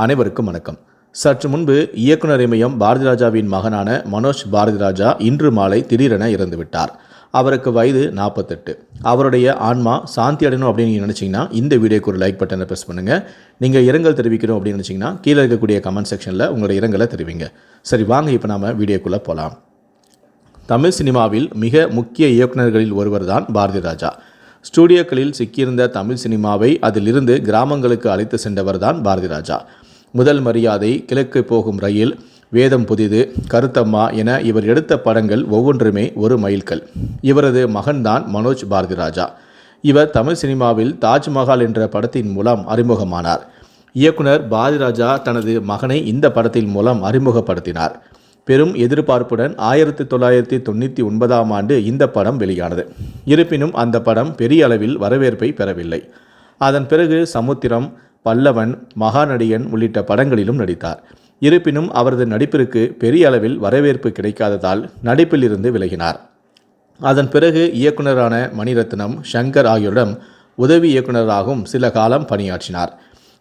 அனைவருக்கும் வணக்கம். சற்று முன்பு இயக்குனர் இமயம் பாரதிராஜாவின் மகனான மனோஜ் பாரதிராஜா இன்று மாலை திடீரென இறந்துவிட்டார். அவருக்கு வயது 48. அவருடைய ஆன்மா சாந்தி அடையணும் அப்படின்னு நீங்கள் நினச்சிங்கன்னா இந்த வீடியோக்கு ஒரு லைக் பட்டனை ப்ரெஸ் பண்ணுங்கள். நீங்கள் இரங்கல் தெரிவிக்கணும் அப்படின்னு நினச்சிங்கன்னா கீழே இருக்கக்கூடிய கமெண்ட் செக்ஷனில் உங்களோட இரங்கலை தெரிவிங்க. சரி, வாங்க இப்போ நாம் வீடியோக்குள்ளே போகலாம். தமிழ் சினிமாவில் மிக முக்கிய இயக்குநர்களில் ஒருவர் தான் பாரதிராஜா. ஸ்டூடியோக்களில் சிக்கியிருந்த தமிழ் சினிமாவை அதிலிருந்து கிராமங்களுக்கு அழைத்து சென்றவர் தான் பாரதிராஜா. முதல் மரியாதை, கிழக்கு போகும் ரயில், வேதம் புதிது, கருத்தம்மா என இவர் எடுத்த படங்கள் ஒவ்வொன்றுமே ஒரு மைல்கல். இவரது மகன்தான் மனோஜ் பாரதிராஜா. இவர் தமிழ் சினிமாவில் தாஜ்மஹால் என்ற படத்தின் மூலம் அறிமுகமானார். இயக்குனர் பாரதிராஜா தனது மகனை இந்த படத்தின் மூலம் அறிமுகப்படுத்தினார். பெரும் எதிர்பார்ப்புடன் 1999 இந்த படம் வெளியானது. இருப்பினும் அந்த படம் பெரிய அளவில் வரவேற்பை பெறவில்லை. அதன் பிறகு சமுத்திரம், பல்லவன், மகாநடிகன் உள்ளிட்ட படங்களிலும் நடித்தார். இருப்பினும் அவரது நடிப்பிற்கு பெரிய அளவில் வரவேற்பு கிடைக்காததால் நடிப்பில் இருந்து விலகினார். அதன் பிறகு இயக்குனரான மணிரத்னம், ஷங்கர் ஆகியோரிடம் உதவி இயக்குனராகவும் சில காலம் பணியாற்றினார்.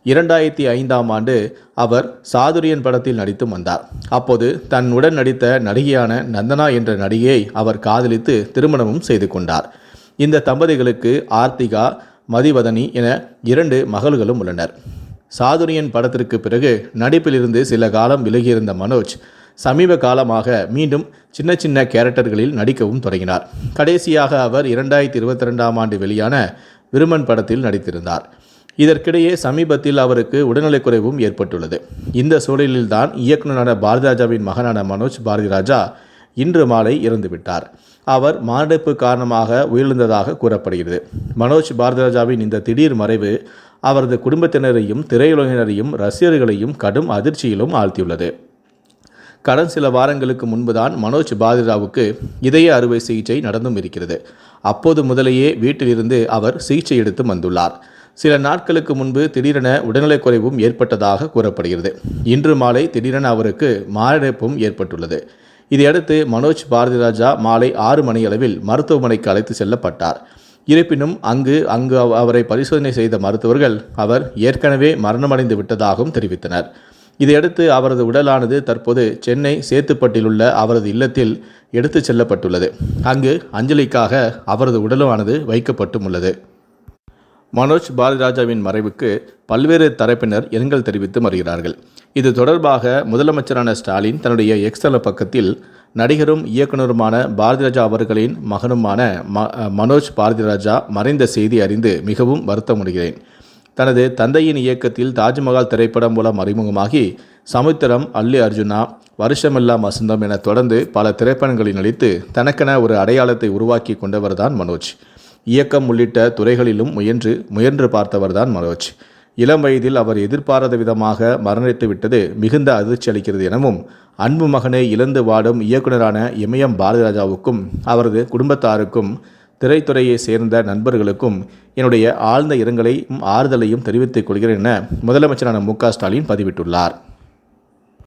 2005 அவர் சாதுரியன் படத்தில் நடித்து வந்தார். அப்போது தன்னுடன் நடித்த நடிகையான நந்தனா என்ற நடிகையை அவர் காதலித்து திருமணமும் செய்து கொண்டார். இந்த தம்பதிகளுக்கு ஆர்த்திகா, மதிவதனி என 2 மகள்களும் உள்ளனர். சாதுரியன் படத்திற்கு பிறகு நடிப்பிலிருந்து சில காலம் விலகியிருந்த மனோஜ் சமீப காலமாக மீண்டும் சின்ன சின்ன கேரக்டர்களில் நடிக்கவும் தொடங்கினார். கடைசியாக அவர் 2022 வெளியான விருமன் படத்தில் நடித்திருந்தார். இதற்கிடையே சமீபத்தில் அவருக்கு உடல்நலக்குறைவும் ஏற்பட்டுள்ளது. இந்த சூழலில்தான் இயக்குனரான பாரதிராஜாவின் மகனான மனோஜ் பாரதிராஜா இன்று மாலை இறந்துவிட்டார். அவர் மாரடைப்பு காரணமாக உயிரிழந்ததாக கூறப்படுகிறது. மனோஜ் பாரதிராஜாவின் இந்த திடீர் மறைவு அவரது குடும்பத்தினரையும் திரையுலகினரையும் ரசிகர்களையும் கடும் அதிர்ச்சியிலும் ஆழ்த்தியுள்ளது. கடந்த சில வாரங்களுக்கு முன்புதான் மனோஜ் பாரதிராஜாவுக்கு இதய அறுவை சிகிச்சை நடந்தும் இருக்கிறது. அப்போது முதலேயே வீட்டிலிருந்து அவர் சிகிச்சை எடுத்து வந்துள்ளார். சில நாட்களுக்கு முன்பு திடீரென உடல்நலக்குறைவும் ஏற்பட்டதாக கூறப்படுகிறது. இன்று மாலை திடீரென அவருக்கு மாரடைப்பும் ஏற்பட்டுள்ளது. இதையடுத்து மனோஜ் பாரதிராஜா மாலை 6 மணியளவில் மருத்துவமனைக்கு அழைத்து செல்லப்பட்டார். இருப்பினும் அங்கு அவரை பரிசோதனை செய்த மருத்துவர்கள் அவர் ஏற்கனவே மரணமடைந்து விட்டதாகவும் தெரிவித்தனர். இதையடுத்து அவரது உடலானது தற்போது சென்னை சேத்துப்பட்டிலுள்ள அவரது இல்லத்தில் எடுத்துச் செல்லப்பட்டுள்ளது. அங்கு அஞ்சலிக்காக அவரது உடலானது வைக்கப்பட்டும் உள்ளது. மனோஜ் பாரதிராஜாவின் மறைவுக்கு பல்வேறு தரப்பினர் இரங்கல் தெரிவித்து வருகிறார்கள். இது தொடர்பாக முதலமைச்சரான ஸ்டாலின் தன்னுடைய எக்ஸ்தல பக்கத்தில் நடிகரும் இயக்குனருமான பாரதிராஜா அவர்களின் மகனுமான மனோஜ் பாரதிராஜா மறைந்த செய்தி அறிந்து மிகவும் வருத்தமடைகிறேன். தனது தந்தையின் இயக்கத்தில் தாஜ்மஹால் திரைப்படம் மூலம் அறிமுகமாகி சமுத்திரம், அல்லி அர்ஜுனா, வருஷமெல்லாம் வசந்தம் என தொடர்ந்து பல திரைப்படங்களில் நடித்து தனக்கென ஒரு அடையாளத்தை உருவாக்கி கொண்டவர்தான் மனோஜ். இயக்கம் உள்ளிட்ட துறைகளிலும் முயன்று பார்த்தவர்தான் மனோஜ். இளம் வயதில் அவர் எதிர்பாராத விதமாக மரணித்து விட்டது மிகுந்த அதிர்ச்சி அளிக்கிறது எனவும், அன்பு மகனை இழந்து வாடும் இயக்குனரான இமயம் பாரதிராஜாவுக்கும் அவரது குடும்பத்தாருக்கும் திரைத்துறையை சேர்ந்த நண்பர்களுக்கும் என்னுடைய ஆழ்ந்த இரங்கலையும் ஆறுதலையும் தெரிவித்துக் கொள்கிறேன் என முதலமைச்சரான மு.க. ஸ்டாலின் பதிவிட்டுள்ளார்.